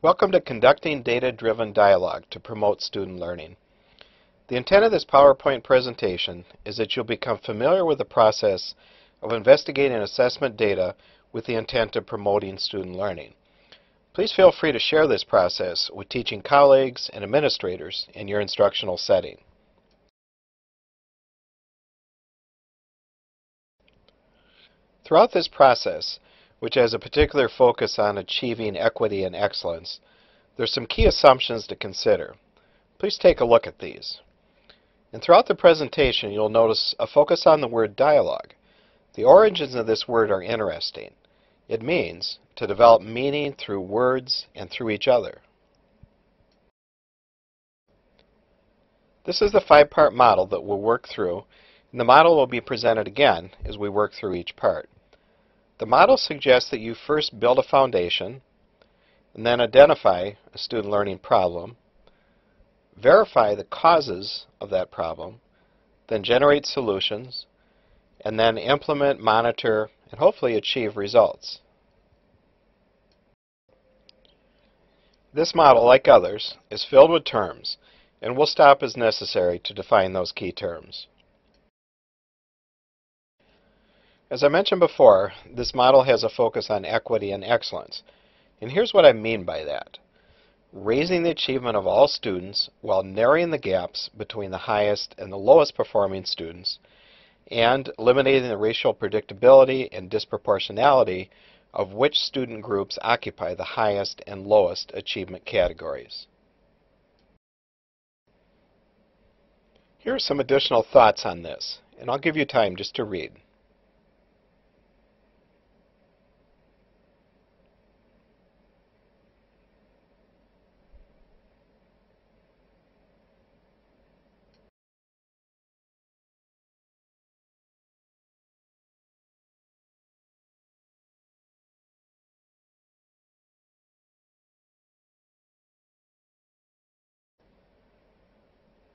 Welcome to Conducting Data-Driven Dialogue to Promote Student Learning. The intent of this PowerPoint presentation is that you'll become familiar with the process of investigating assessment data with the intent of promoting student learning. Please feel free to share this process with teaching colleagues and administrators in your instructional setting. Throughout this process, which has a particular focus on achieving equity and excellence, there's some key assumptions to consider. Please take a look at these. And throughout the presentation, you'll notice a focus on the word dialogue. The origins of this word are interesting. It means to develop meaning through words and through each other. This is the five-part model that we'll work through, and the model will be presented again as we work through each part. The model suggests that you first build a foundation, and then identify a student learning problem, verify the causes of that problem, then generate solutions, and then implement, monitor, and hopefully achieve results. This model, like others, is filled with terms, and we'll stop as necessary to define those key terms. As I mentioned before, this model has a focus on equity and excellence. And here's what I mean by that. Raising the achievement of all students while narrowing the gaps between the highest and the lowest performing students, and eliminating the racial predictability and disproportionality of which student groups occupy the highest and lowest achievement categories. Here are some additional thoughts on this, and I'll give you time just to read.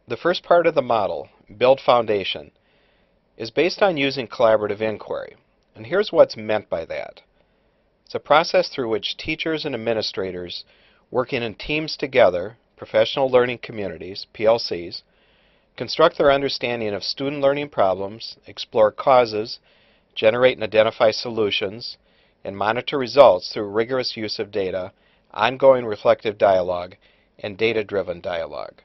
The first part of the model, Build Foundation, is based on using collaborative inquiry. And here's what's meant by that. It's a process through which teachers and administrators, working in teams together, professional learning communities, PLCs, construct their understanding of student learning problems, explore causes, generate and identify solutions, and monitor results through rigorous use of data, ongoing reflective dialogue, and data-driven dialogue.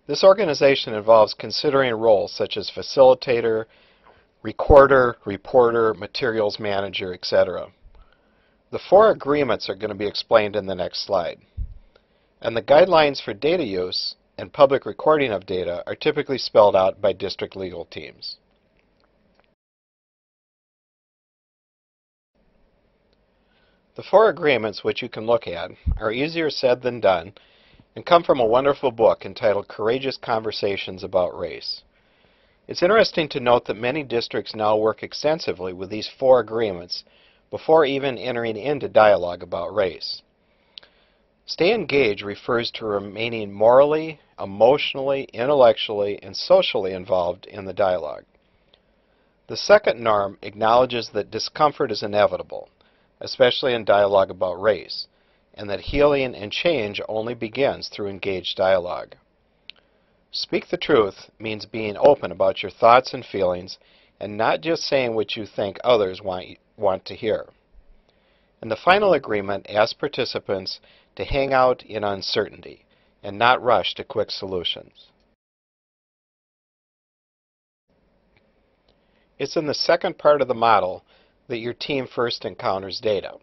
This organization involves considering roles such as facilitator, recorder, reporter, materials manager, etc. The four agreements are going to be explained in the next slide. And the guidelines for data use and public recording of data are typically spelled out by district legal teams. The four agreements, which you can look at, are easier said than done, and come from a wonderful book entitled Courageous Conversations About Race. It's interesting to note that many districts now work extensively with these four agreements before even entering into dialogue about race. Stay engaged refers to remaining morally, emotionally, intellectually, and socially involved in the dialogue. The second norm acknowledges that discomfort is inevitable, especially in dialogue about race, and that healing and change only begins through engaged dialogue. Speak the truth means being open about your thoughts and feelings and not just saying what you think others want to hear. And the final agreement asks participants to hang out in uncertainty and not rush to quick solutions. It's in the second part of the model that your team first encounters data.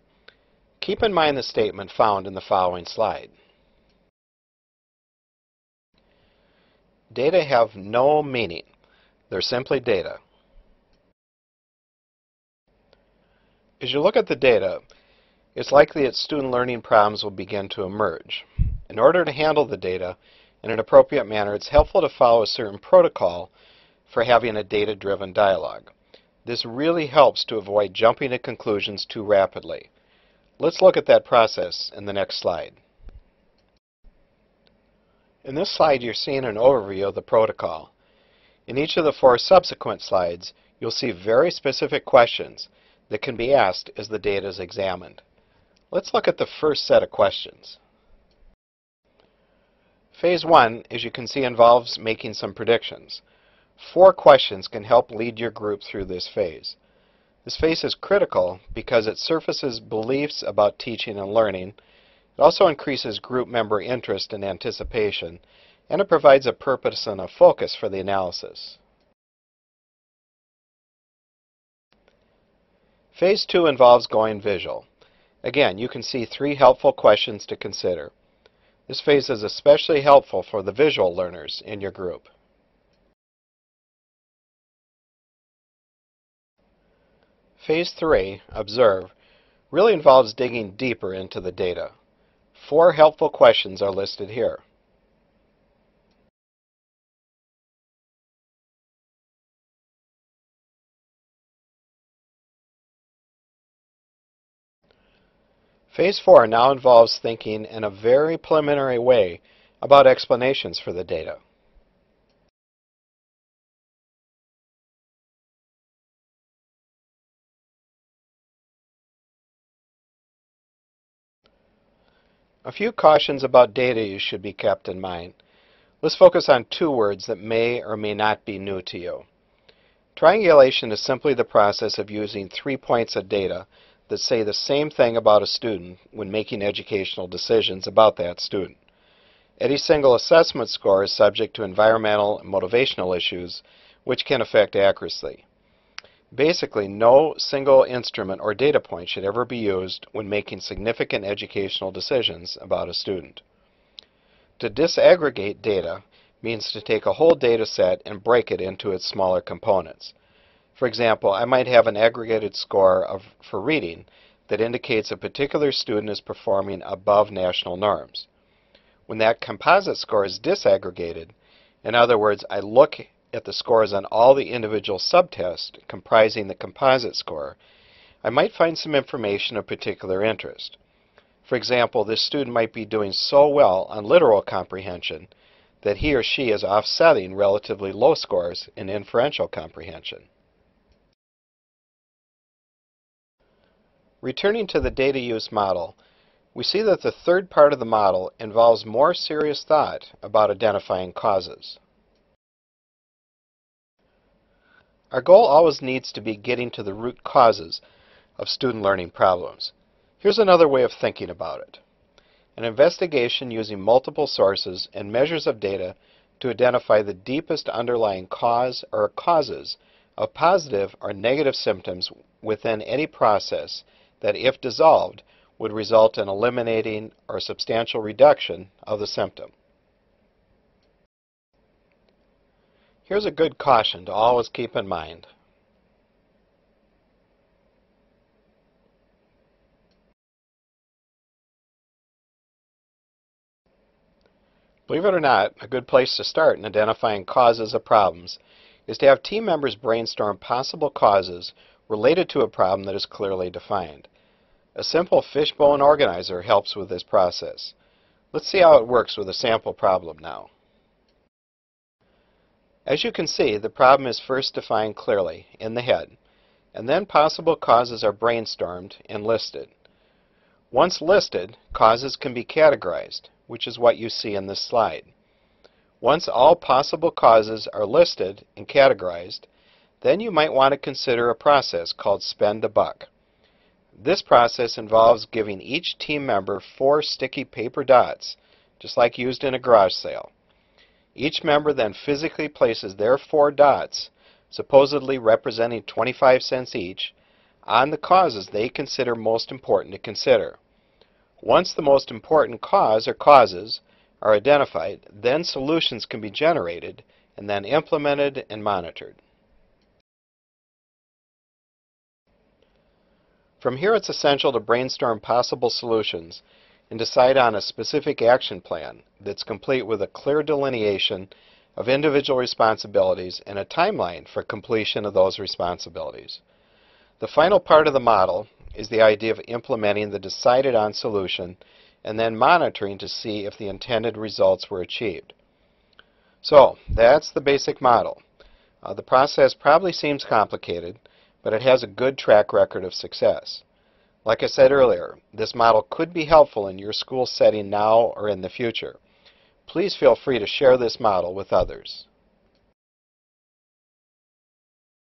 Keep in mind the statement found in the following slide. Data have no meaning. They're simply data. As you look at the data, it's likely that student learning problems will begin to emerge. In order to handle the data in an appropriate manner, it's helpful to follow a certain protocol for having a data-driven dialogue. This really helps to avoid jumping to conclusions too rapidly. Let's look at that process in the next slide. In this slide, you're seeing an overview of the protocol. In each of the four subsequent slides, you'll see very specific questions that can be asked as the data is examined. Let's look at the first set of questions. Phase 1, as you can see, involves making some predictions. 4 questions can help lead your group through this phase. This phase is critical because it surfaces beliefs about teaching and learning. It also increases group member interest and anticipation, and it provides a purpose and a focus for the analysis. Phase 2 involves going visual. Again, you can see 3 helpful questions to consider. This phase is especially helpful for the visual learners in your group. Phase 3, observe, really involves digging deeper into the data. 4 helpful questions are listed here. Phase 4 now involves thinking in a very preliminary way about explanations for the data. A few cautions about data you should be kept in mind. Let's focus on 2 words that may or may not be new to you. Triangulation is simply the process of using 3 points of data that say the same thing about a student when making educational decisions about that student. Any single assessment score is subject to environmental and motivational issues which can affect accuracy. Basically, no single instrument or data point should ever be used when making significant educational decisions about a student. To disaggregate data means to take a whole data set and break it into its smaller components. For example, I might have an aggregated score for reading that indicates a particular student is performing above national norms. When that composite score is disaggregated, in other words, I look at the scores on all the individual subtests comprising the composite score, I might find some information of particular interest. For example, this student might be doing so well on literal comprehension that he or she is offsetting relatively low scores in inferential comprehension. Returning to the data use model, we see that the third part of the model involves more serious thought about identifying causes. Our goal always needs to be getting to the root causes of student learning problems. Here's another way of thinking about it. An investigation using multiple sources and measures of data to identify the deepest underlying cause or causes of positive or negative symptoms within any process that, if dissolved, would result in eliminating or substantial reduction of the symptom. Here's a good caution to always keep in mind. Believe it or not, a good place to start in identifying causes of problems is to have team members brainstorm possible causes related to a problem that is clearly defined. A simple Fishbone organizer helps with this process. Let's see how it works with a sample problem now. As you can see, the problem is first defined clearly in the head, and then possible causes are brainstormed and listed. Once listed, causes can be categorized, which is what you see in this slide. Once all possible causes are listed and categorized, then you might want to consider a process called spend a buck. This process involves giving each team member 4 sticky paper dots, just like used in a garage sale. Each member then physically places their 4 dots, supposedly representing 25 cents each, on the causes they consider most important to consider. Once the most important cause or causes are identified, then solutions can be generated and then implemented and monitored. From here, it's essential to brainstorm possible solutions and decide on a specific action plan that's complete with a clear delineation of individual responsibilities and a timeline for completion of those responsibilities. The final part of the model is the idea of implementing the decided on solution and then monitoring to see if the intended results were achieved. So, that's the basic model. The process probably seems complicated, but it has a good track record of success. Like I said earlier, this model could be helpful in your school setting now or in the future. Please feel free to share this model with others.